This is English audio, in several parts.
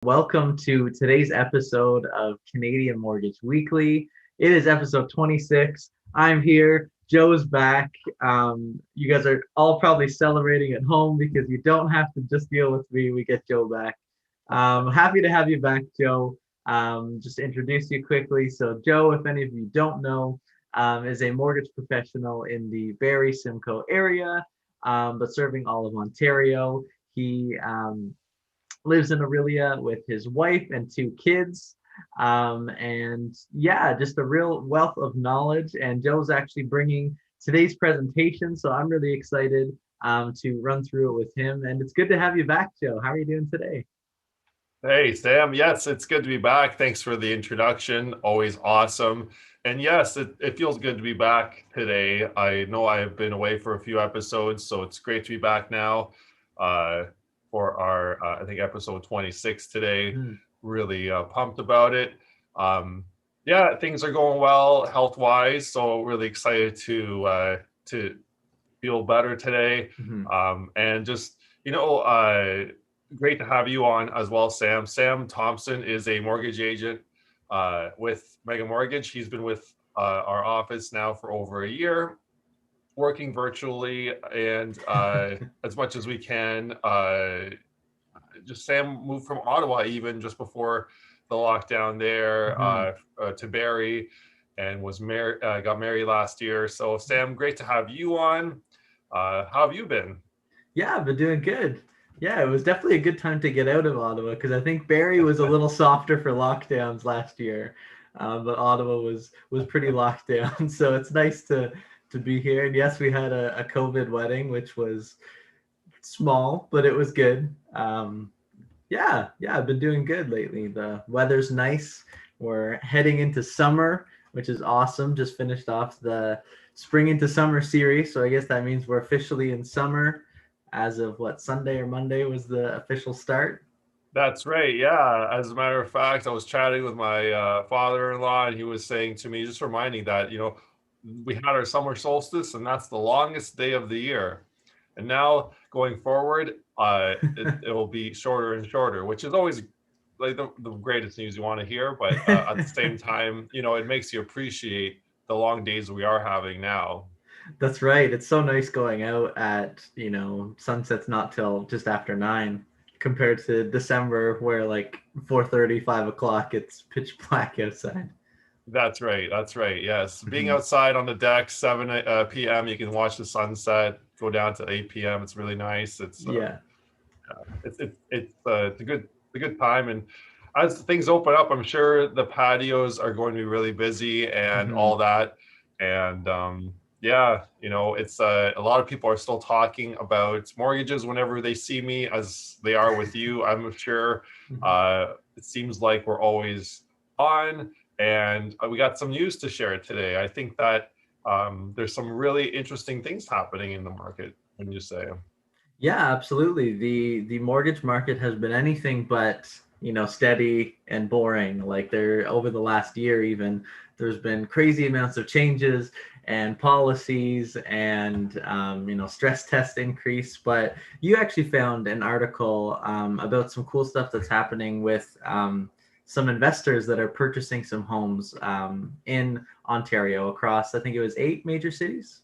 Welcome to today's episode of Canadian Mortgage Weekly. It is episode 26. I'm here. Joe's back. You guys are all probably celebrating at home because you don't have to just deal with me. We get Joe back. Happy to have you back, Joe. Just to introduce you quickly. So, Joe, if any of you don't know, is a mortgage professional in the Barrie Simcoe area, but serving all of Ontario. He lives in Aurelia with his wife and two kids. And yeah, just a real wealth of knowledge. And Joe's actually bringing today's presentation. So I'm really excited to run through it with him. And it's good to have you back, Joe. How are you doing today? Hey, Sam. Yes, it's good to be back. Thanks for the introduction. Always awesome. And yes, it feels good to be back today. I know I've been away for a few episodes, so it's great to be back now for our, I think, episode 26 today. Really pumped about it. Yeah, things are going well health-wise, so really excited to feel better today. And just, great to have you on as well, Sam. Sam Thompson is a mortgage agent with Mega Mortgage. He's been with our office now for over a year, working virtually and as much as we can. Just Sam moved from Ottawa even just before the lockdown there to Barrie, and was married, got married last year. So Sam, great to have you on. How have you been? Yeah, I've been doing good. Yeah, it was definitely a good time to get out of Ottawa because I think Barrie was a little softer for lockdowns last year, but Ottawa was pretty locked down. So it's nice to be here. And yes, we had a COVID wedding, which was small, but it was good. Yeah, I've been doing good lately. The weather's nice. We're heading into summer, which is awesome. Just finished off the spring into summer series, so I guess that means we're officially in summer as of what, Sunday or Monday was the official start. That's right. Yeah. As a matter of fact, I was chatting with my father-in-law, and he was saying to me, just reminding that, we had our summer solstice, and that's the longest day of the year. And now going forward, it will be shorter and shorter, which is always like the greatest news you want to hear. But at the same time, it makes you appreciate the long days we are having now. That's right. It's so nice going out at, sunset's not till just after 9 compared to December where like 4:30, 5 o'clock, it's pitch black outside. That's right. That's right. Yes. Being outside on the deck, 7 p.m., you can watch the sunset go down to 8 p.m. It's really nice. It's a good time. And as things open up, I'm sure the patios are going to be really busy and all that. And it's a lot of people are still talking about mortgages whenever they see me, as they are with you, I'm sure. It seems like we're always on. And we got some news to share today. I think that there's some really interesting things happening in the market, wouldn't you say? Yeah, absolutely. The mortgage market has been anything but, steady and boring. Like there over the last year even, there's been crazy amounts of changes and policies and stress test increase. But you actually found an article about some cool stuff that's happening with some investors that are purchasing some homes in Ontario across, I think it was 8 major cities.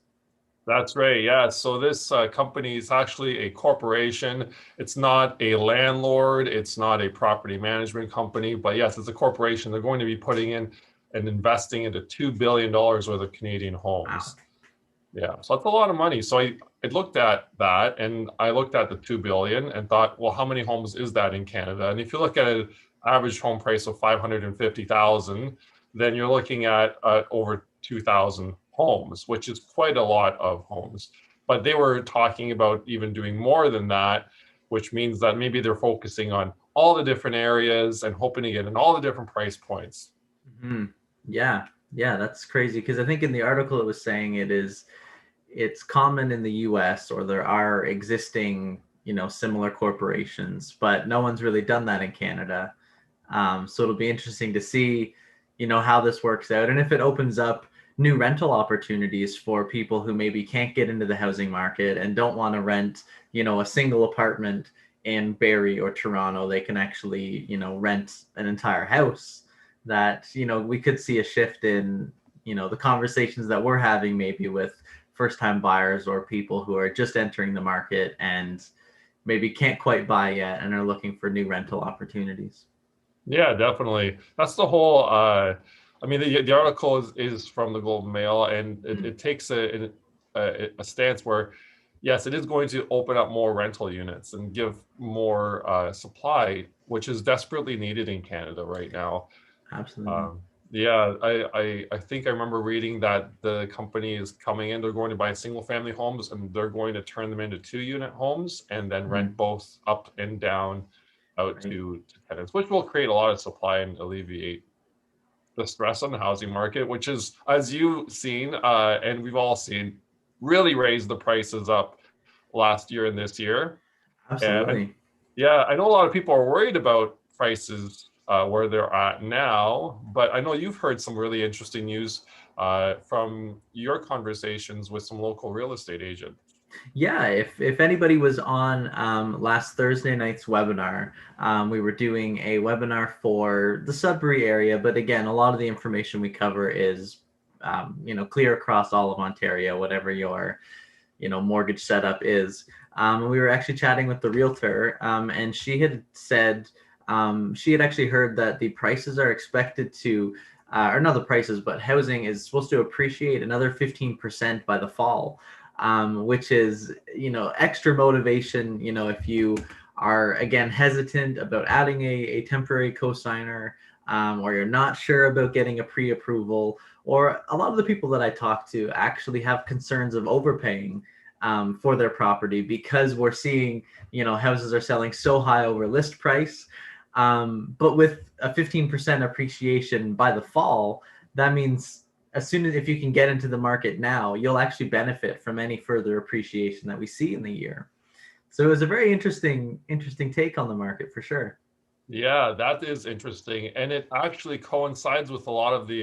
That's right. Yeah. So this company is actually a corporation. It's not a landlord. It's not a property management company. But yes, it's a corporation. They're going to be putting in and investing into $2 billion worth of Canadian homes. Wow. Yeah. So that's a lot of money. So I looked at that, and I looked at the 2 billion and thought, well, how many homes is that in Canada? And if you look at an average home price of 550,000, then you're looking at over 2,000 homes, which is quite a lot of homes. But they were talking about even doing more than that, which means that maybe they're focusing on all the different areas and hoping to get in all the different price points. Yeah, that's crazy because I think in the article it was saying it's common in the US, or there are existing, similar corporations, but no one's really done that in Canada. So it'll be interesting to see, how this works out and if it opens up new rental opportunities for people who maybe can't get into the housing market and don't want to rent, a single apartment in Barrie or Toronto, they can actually, rent an entire house. That, we could see a shift in, the conversations that we're having maybe with first-time buyers or people who are just entering the market and maybe can't quite buy yet and are looking for new rental opportunities. Yeah, definitely. That's the whole. I mean, the article is from the Globe and Mail, and it takes a stance where, yes, it is going to open up more rental units and give more supply, which is desperately needed in Canada right now. Absolutely. Yeah, I think I remember reading that the company is coming in. They're going to buy single family homes, and they're going to turn them into 2-unit homes and then rent both up and down out Right. to tenants, which will create a lot of supply and alleviate the stress on the housing market, which is, as you've seen, and we've all seen, really raised the prices up last year and this year. And Absolutely. yeah, I know a lot of people are worried about prices where they're at now, but I know you've heard some really interesting news from your conversations with some local real estate agents. Yeah, if anybody was on last Thursday night's webinar, we were doing a webinar for the Sudbury area, but again, a lot of the information we cover is, clear across all of Ontario, whatever your, mortgage setup is. And we were actually chatting with the realtor, and she had said she had actually heard that the prices are expected to, or not the prices, but housing is supposed to appreciate another 15% by the fall. Which is, extra motivation, if you are, again, hesitant about adding a temporary cosigner, or you're not sure about getting a pre-approval, or a lot of the people that I talk to actually have concerns of overpaying for their property because we're seeing, houses are selling so high over list price. But with a 15% appreciation by the fall, that means as soon as if you can get into the market now, you'll actually benefit from any further appreciation that we see in the year. So it was a very interesting take on the market for sure. Yeah, that is interesting. And it actually coincides with a lot of the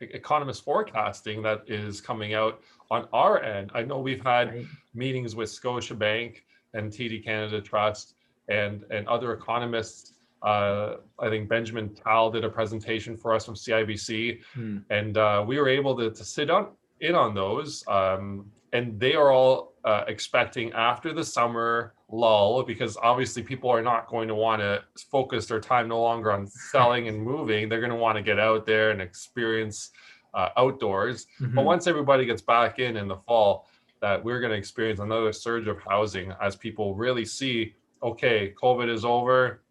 economist forecasting that is coming out on our end. I know we've had Right. meetings with Scotiabank and TD Canada Trust and other economists. I think Benjamin Tal did a presentation for us from CIBC, and we were able to sit in on those. And they are all expecting after the summer lull, because obviously people are not going to want to focus their time no longer on selling and moving. They're going to want to get out there and experience outdoors. But once everybody gets back in the fall, that we're going to experience another surge of housing as people really see, okay, COVID is over,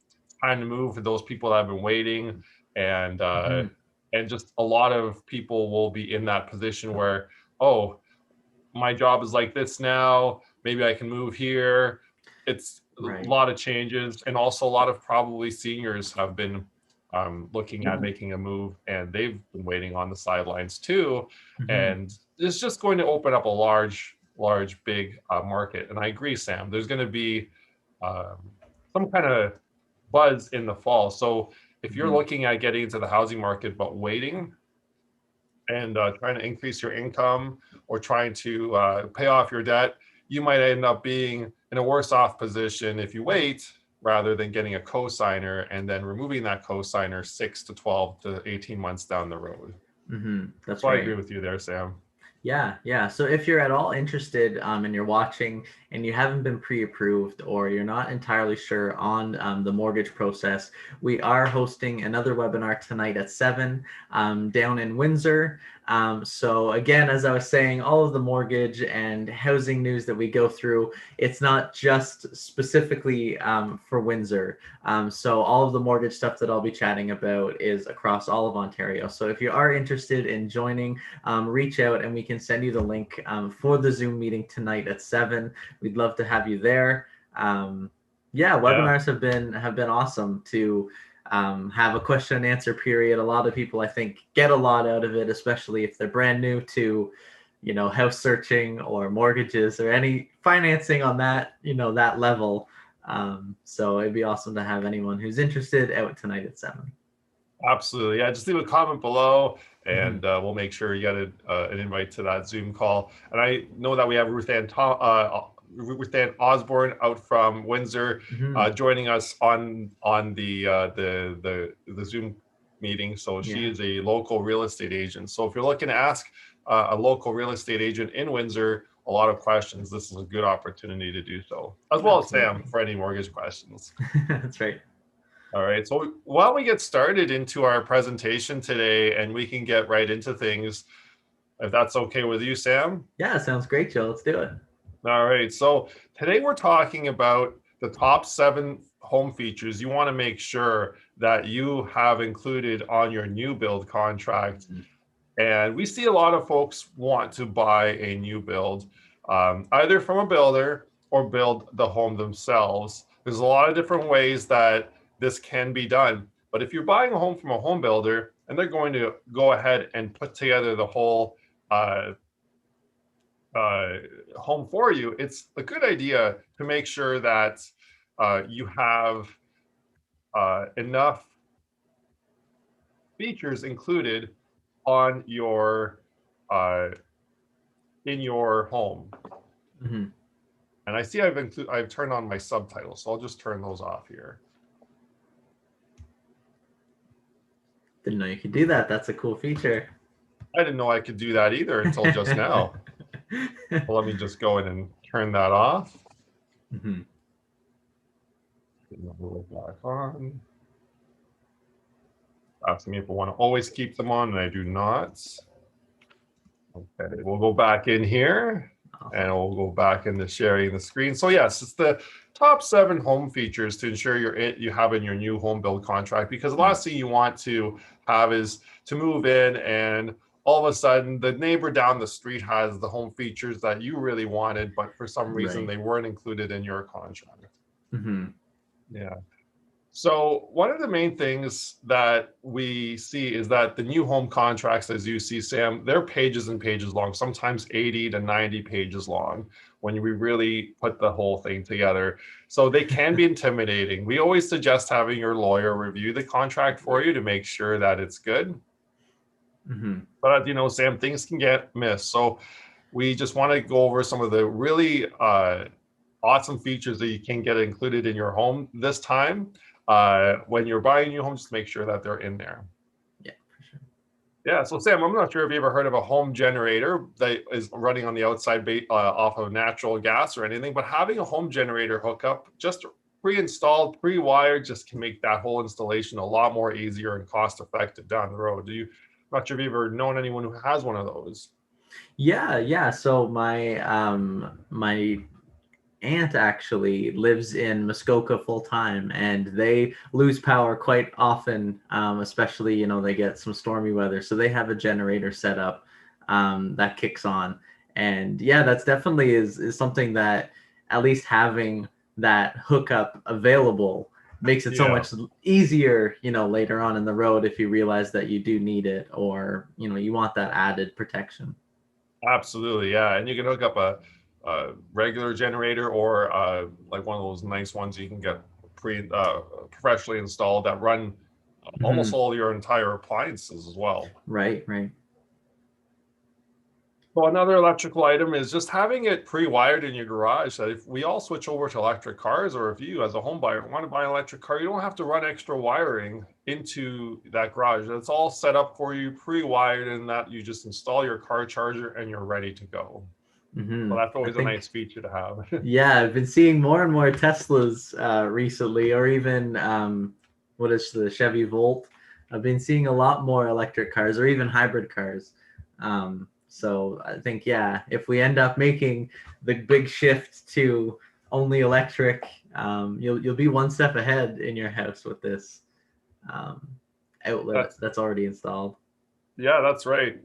time to move for those people that have been waiting. And just a lot of people will be in that position where, oh, my job is like this now, maybe I can move here. It's Right. a lot of changes, and also a lot of probably seniors have been looking at making a move, and they've been waiting on the sidelines too. And it's just going to open up a large big market. And I agree, Sam, there's going to be some kind of buzz in the fall. So if you're looking at getting into the housing market but waiting and trying to increase your income or trying to pay off your debt, you might end up being in a worse off position if you wait rather than getting a cosigner and then removing that cosigner 6 to 12 to 18 months down the road. That's So I right. agree with you there, Sam. Yeah. So if you're at all interested and you're watching and you haven't been pre-approved or you're not entirely sure on the mortgage process, we are hosting another webinar tonight at 7 down in Windsor. So again, as I was saying, all of the mortgage and housing news that we go through, it's not just specifically for Windsor. So all of the mortgage stuff that I'll be chatting about is across all of Ontario. So if you are interested in joining, reach out and we can send you the link for the Zoom meeting tonight at 7. We'd love to have you there. Webinars have been awesome to have a question and answer period. A lot of people, I think, get a lot out of it, especially if they're brand new to, house searching or mortgages or any financing on that, that level. So it'd be awesome to have anyone who's interested out tonight at 7. Absolutely. Yeah, just leave a comment below and we'll make sure you get an invite to that Zoom call. And I know that we have with Dan Osborne out from Windsor, joining us on the Zoom meeting. So she is a local real estate agent. So if you're looking to ask a local real estate agent in Windsor a lot of questions, this is a good opportunity to do so, as well as Sam for any mortgage questions. That's right. All right, so while we get started into our presentation today and we can get right into things, if that's okay with you, Sam? Yeah, sounds great, Joe. Let's do it. All right, so today we're talking about the top 7 home features you want to make sure that you have included on your new build contract. And we see a lot of folks want to buy a new build, either from a builder or build the home themselves. There's a lot of different ways that this can be done. But if you're buying a home from a home builder and they're going to go ahead and put together the whole home for you, it's a good idea to make sure that you have enough features included on your in your home. And I see I've turned on my subtitles, so I'll just turn those off here. Didn't know you could do that. That's a cool feature. I didn't know I could do that either until just now. Well, let me just go in and turn that off. Back on. Asking me if I want to always keep them on, and I do not. Okay, we'll go back in here and we'll go back into sharing the screen. So yes, it's the top 7 home features to ensure you have in your new home build contract, because the last thing you want to have is to move in and all of a sudden the neighbor down the street has the home features that you really wanted, but for some reason they weren't included in your contract. Yeah. So one of the main things that we see is that the new home contracts, as you see, Sam, they're pages and pages long, sometimes 80 to 90 pages long when we really put the whole thing together. So they can be intimidating. We always suggest having your lawyer review the contract for you to make sure that it's good. But as you know, Sam, things can get missed. So we just want to go over some of the really awesome features that you can get included in your home this time. When you're buying a new home, just make sure that they're in there. Yeah, for sure. Yeah, so Sam, I'm not sure if you ever heard of a home generator that is running on the outside off of natural gas or anything, but having a home generator hookup, just pre-installed, pre-wired, just can make that whole installation a lot more easier and cost-effective down the road. I'm not sure if you've ever known anyone who has one of those. Yeah. So my aunt actually lives in Muskoka full time, and they lose power quite often, especially they get some stormy weather, so they have a generator set up that kicks on. And yeah, that's definitely is something that at least having that hookup available makes it so much easier later on in the road if you realize that you do need it, or you want that added protection. Absolutely, yeah. And you can hook up a regular generator or like one of those nice ones you can get professionally installed that run almost all your entire appliances as well. Right. So another electrical item is just having it pre-wired in your garage. That if we all switch over to electric cars, or if you as a home buyer want to buy an electric car, you don't have to run extra wiring into that garage. It's all set up for you, pre-wired, and that you just install your car charger and you're ready to go. Well, that's always a nice feature to have. Yeah, I've been seeing more and more Teslas recently, or even what is the Chevy Volt. I've been seeing a lot more electric cars, or even hybrid cars. So I think, if we end up making the big shift to only electric, you'll be one step ahead in your house with this outlet that's already installed. Yeah, that's right.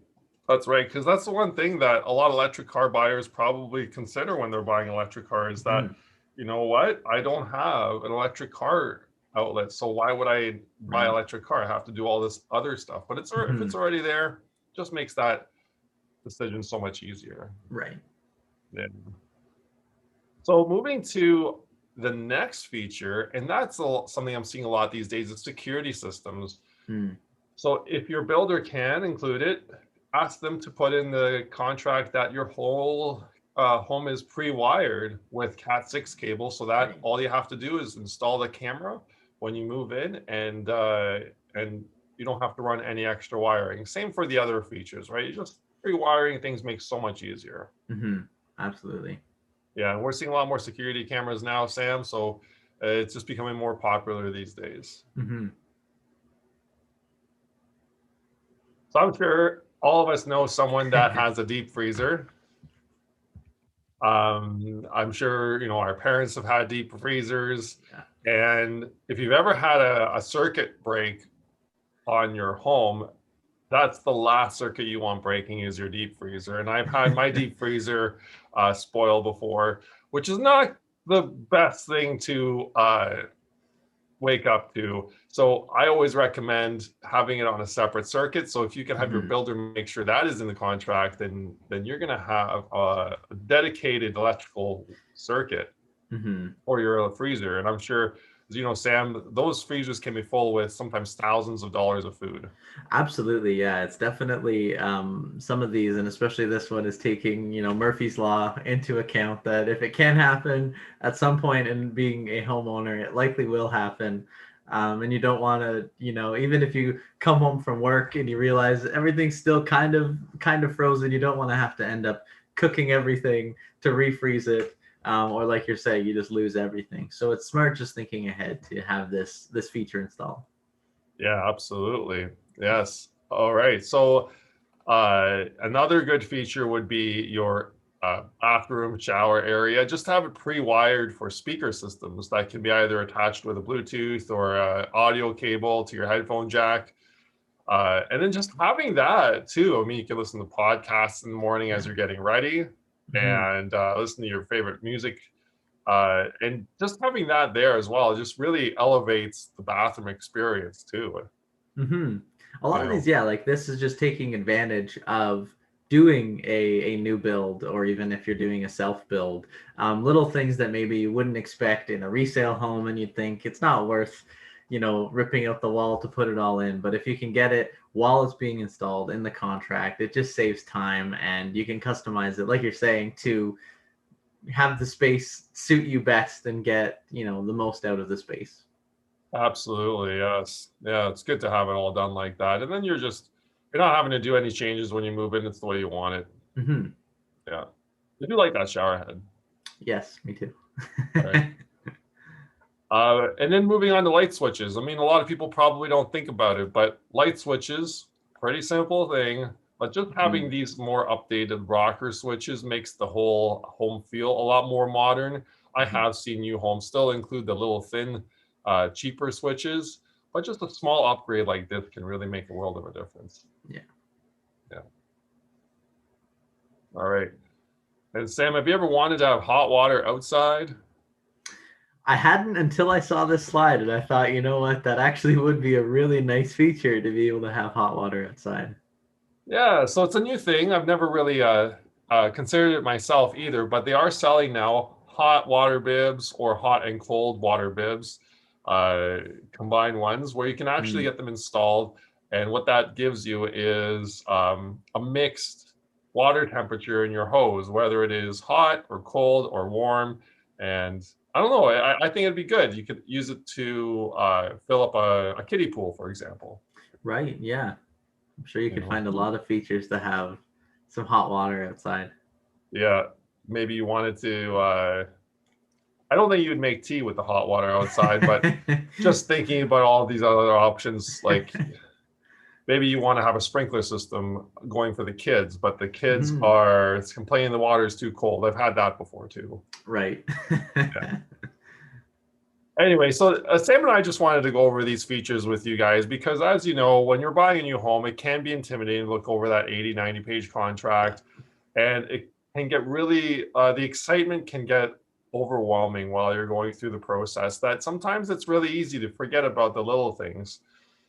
That's right, because that's the one thing that a lot of electric car buyers probably consider when they're buying electric cars, that, you know what, I don't have an electric car outlet, so why would I buy an electric car? I have to do all this other stuff. But if it's already there, just makes that decision so much easier. Right. Yeah. So moving to the next feature, and that's something I'm seeing a lot these days, is security systems. So if your builder can include it, ask them to put in the contract that your whole home is pre-wired with Cat6 cable, so that Right. all you have to do is install the camera when you move in, and you don't have to run any extra wiring. Same for the other features, right? You just pre-wiring things makes so much easier. Absolutely. Yeah, and we're seeing a lot more security cameras now, Sam. So it's just becoming more popular these days. So I'm sure all of us know someone that has a deep freezer. I'm sure, our parents have had deep freezers. Yeah. And if you've ever had a circuit break on your home, that's the last circuit you want breaking is your deep freezer. And I've had my deep freezer spoil before, which is not the best thing to wake up to. So I always recommend having it on a separate circuit. So if you can have your builder make sure that is in the contract, then you're going to have a dedicated electrical circuit for your freezer. And I'm sure, as you know, Sam, those freezers can be full with sometimes thousands of dollars of food. Absolutely, yeah. It's definitely some of these, and especially this one, is taking Murphy's Law into account that if it can happen at some point, and being a homeowner, it likely will happen. And you don't want to, even if you come home from work and you realize everything's still kind of frozen, you don't want to have to end up cooking everything to refreeze it, or like you're saying, you just lose everything. So it's smart just thinking ahead to have this feature installed. Yeah, absolutely. Yes. All right. So another good feature would be your bathroom shower area. Just have it pre-wired for speaker systems that can be either attached with a Bluetooth or audio cable to your headphone jack. And then just having that too. I mean, you can listen to podcasts in the morning as you're getting ready and listen to your favorite music. And just having that there as well just really elevates the bathroom experience too. A lot of these, yeah, like this is just taking advantage of doing a new build, or even if you're doing a self build, little things that maybe you wouldn't expect in a resale home, and you'd think it's not worth, ripping out the wall to put it all in. But if you can get it while it's being installed in the contract, it just saves time, and you can customize it, like you're saying, to have the space suit you best and get, the most out of the space. Absolutely, yes. Yeah, it's good to have it all done like that. And then you're not having to do any changes when you move in. It's the way you want it. Yeah. I do like that shower head. Yes, me too. Right. And then moving on to light switches. I mean, a lot of people probably don't think about it, but light switches, pretty simple thing. But just having these more updated rocker switches makes the whole home feel a lot more modern. I have seen new homes still include the little thin, cheaper switches, but just a small upgrade like this can really make a world of a difference. Yeah. All right. And Sam, have you ever wanted to have hot water outside? I hadn't until I saw this slide, and I thought, you know what, that actually would be a really nice feature to be able to have hot water outside. Yeah, so it's a new thing. I've never really considered it myself either, but they are selling now hot water bibs or hot and cold water bibs, combined ones, where you can actually get them installed. And what that gives you is a mixed water temperature in your hose, whether it is hot or cold or warm. And I don't know, I think it'd be good. You could use it to fill up a kiddie pool, for example. Right, yeah. I'm sure you could find a lot of features to have some hot water outside. Yeah, maybe you wanted to. I don't think you would make tea with the hot water outside, but just thinking about all these other options, like maybe you want to have a sprinkler system going for the kids, but the kids are complaining the water is too cold. I've had that before too. Right. Yeah. Anyway, so Sam and I just wanted to go over these features with you guys because, as you know, when you're buying a new home, it can be intimidating to look over that 80, 90-page contract. And it can get really, the excitement can get overwhelming while you're going through the process, that sometimes it's really easy to forget about the little things.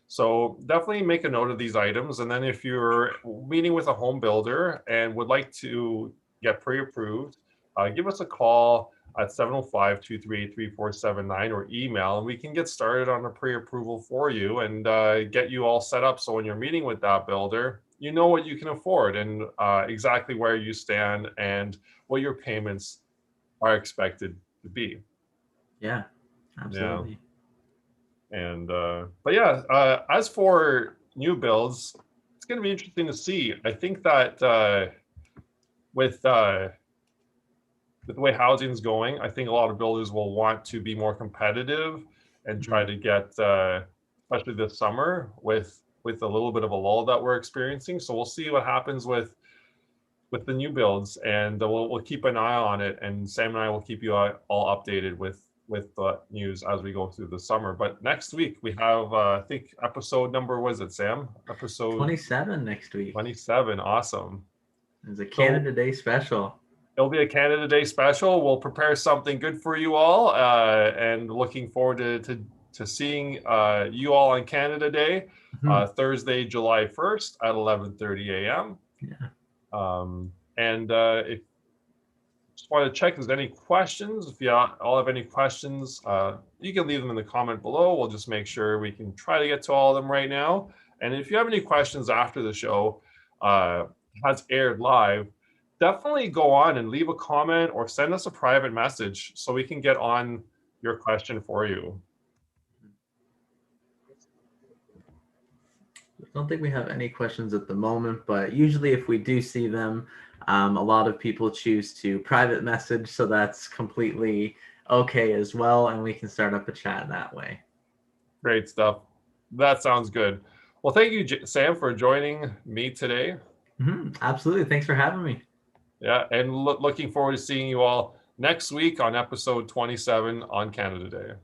So definitely make a note of these items. And then if you're meeting with a home builder and would like to get pre-approved, give us a call at 705-238-3479 or email, and we can get started on a pre-approval for you and get you all set up. So when you're meeting with that builder, you know what you can afford and exactly where you stand and what your payments are expected to be. Yeah, Yeah. absolutely. And but yeah, as for new builds, it's going to be interesting to see. I think that with with the way housing is going, I think a lot of builders will want to be more competitive and try to get, especially this summer, with a little bit of a lull that we're experiencing. So we'll see what happens with the new builds, and we'll keep an eye on it. And Sam and I will keep you all updated with the news as we go through the summer. But next week we have, I think episode number, was it Sam? Episode 27 next week. 27. Awesome. It's a So Canada Day special. it'll be a Canada Day special. We'll prepare something good for you all, and looking forward to seeing you all on Canada Day, Thursday, July 1st at 11:30 a.m. Yeah. And if just want to check if there's any questions. If you all have any questions, you can leave them in the comment below. We'll just make sure we can try to get to all of them right now. And if you have any questions after the show has aired live, definitely go on and leave a comment or send us a private message so we can get on your question for you. I don't think we have any questions at the moment, but usually if we do see them, a lot of people choose to private message, so that's completely okay as well, and we can start up a chat that way. Great stuff. That sounds good. Well, thank you, Sam, for joining me today. Absolutely. Thanks for having me. Yeah, and looking forward to seeing you all next week on episode 27 on Canada Day.